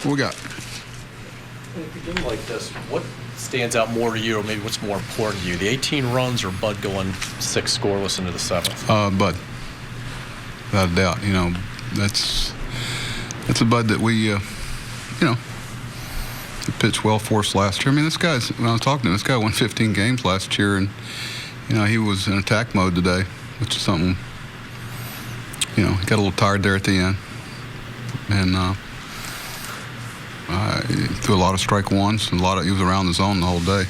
What we got? In a game like this, what stands out more to you, or maybe what's more important to you, the 18 runs or Bud going 6 scoreless into the 7th? Bud, without a doubt. You know, that's a Bud that we, you know, he pitched well for us last year. I mean, this guy's, when I was talking to him, this guy won 15 games last year, and, you know, he was in attack mode today, which is something, you know, he got a little tired there at the end. And he threw a lot of strike ones, and he was around the zone the whole day.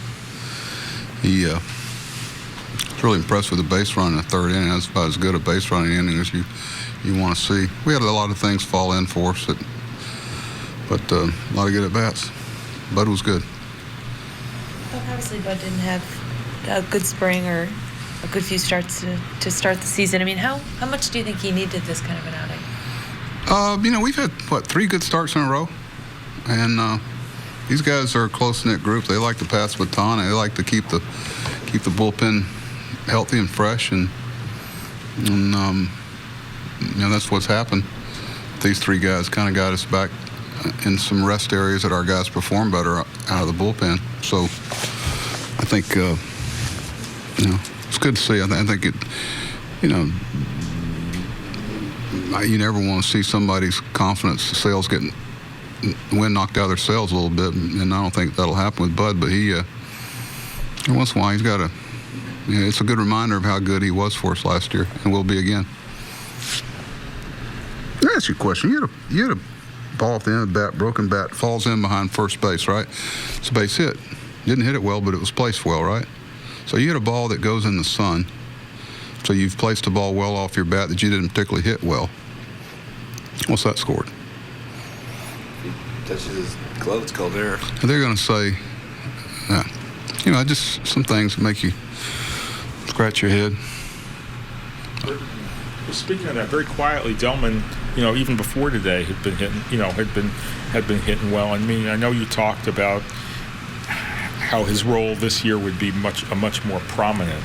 He was really impressed with the base run in the 3rd inning. That's about as good a base running inning as you want to see. We had a lot of things fall in for us, but a lot of good at-bats. Bud was good. Well, obviously, Bud didn't have a good spring or a good few starts to start the season. I mean, how much do you think he needed this kind of an outing? You know, we've had, 3 good starts in a row. And these guys are a close-knit group. They like to pass the baton. They like to keep the bullpen healthy and fresh. And you know, that's what's happened. These 3 guys kind of got us back in some rest areas that our guys perform better out of the bullpen. So I think, you know, it's good to see. I think it, you know, you never want to see somebody's confidence, sales getting wind knocked out of their sails a little bit, and I don't think that'll happen with Bud. But he, every once in a while, he's got a. You know, it's a good reminder of how good he was for us last year, and will be again. Let me ask you a question. You had a ball at the end of the bat, broken bat, falls in behind first base, right? It's a base hit. Didn't hit it well, but it was placed well, right? So you had a ball that goes in the sun. So you've placed a ball well off your bat that you didn't particularly hit well. What's that scored? Touches his glove, it's called error. They're going to say, you know, just some things that make you scratch your head. Well, speaking of that, very quietly, Delman, you know, even before today, had been hitting, you know, had been hitting well. I mean, I know you talked about how his role this year would be a much more prominent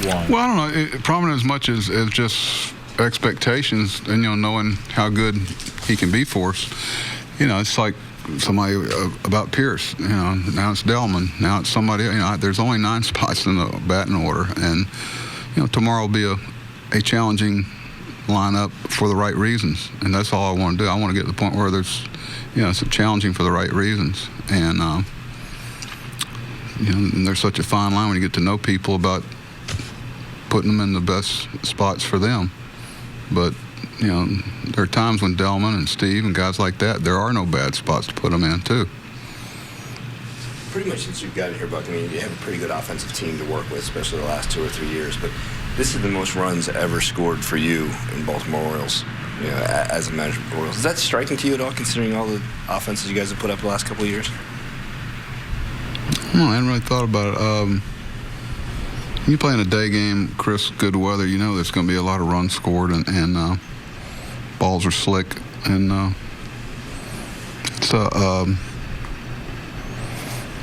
one. Well, I don't know, prominent as much as just expectations, and you know, knowing how good he can be for us. You know, it's like somebody about Pierce. You know, now it's Delman. Now it's somebody. You know, there's only 9 spots in the batting order, and you know, tomorrow will be a challenging lineup for the right reasons, and that's all I want to do. I want to get to the point where there's, you know, it's challenging for the right reasons, and you know, and there's such a fine line when you get to know people about putting them in the best spots for them. But you know, there are times when Delman and Steve and guys like that, there are no bad spots to put them in, too. Pretty much since you've gotten here, Buck, I mean, you have a pretty good offensive team to work with, especially the last 2 or 3 years. But this is the most runs ever scored for you in Baltimore Orioles, you know, as a manager of the Orioles. Is that striking to you at all, considering all the offenses you guys have put up the last couple of years? I hadn't really thought about it. You play in a day game, crisp, good weather, you know there's going to be a lot of runs scored, and balls are slick, and it's I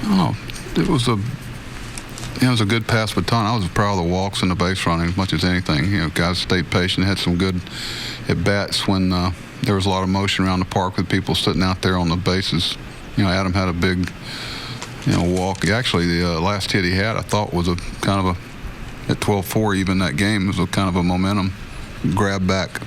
don't know. It was a good pass baton. I was proud of the walks and the base running as much as anything. You know, guys stayed patient, had some good at bats when there was a lot of motion around the park with people sitting out there on the bases. You know, Adam had a big, you know, walk. Actually, the last hit he had, I thought, was a kind of at 12-4 even that game, was a kind of a momentum grab back.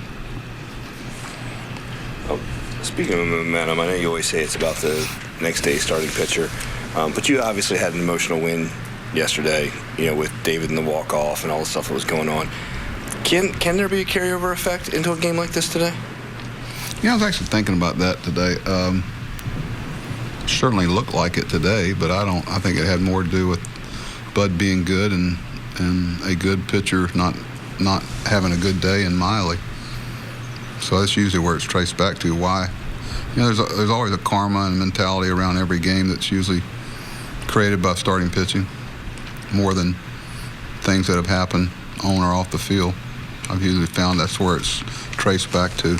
Speaking of momentum, I know you always say it's about the next day starting pitcher, but you obviously had an emotional win yesterday, you know, with David and the walk-off and all the stuff that was going on. Can there be a carryover effect into a game like this today? Yeah, I was actually thinking about that today. Certainly looked like it today, but I think it had more to do with Bud being good and a good pitcher not having a good day in Miley. So that's usually where it's traced back to. Why? You know, there's always a karma and mentality around every game that's usually created by starting pitching, more than things that have happened on or off the field. I've usually found that's where it's traced back to.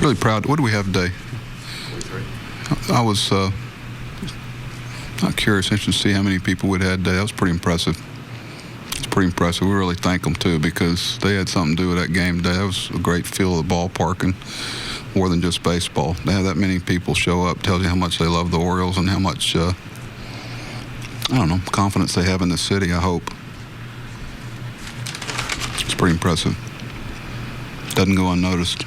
Really proud. What do we have today? 43. I was not curious, interested to see how many people we'd had today. That was pretty impressive. It's pretty pretty impressive. We really thank them too, because they had something to do with that game today. That was a great feel of the ballpark, and more than just baseball. To have that many people show up tells you how much they love the Orioles and how much confidence they have in the city, I hope. It's pretty impressive. Doesn't go unnoticed.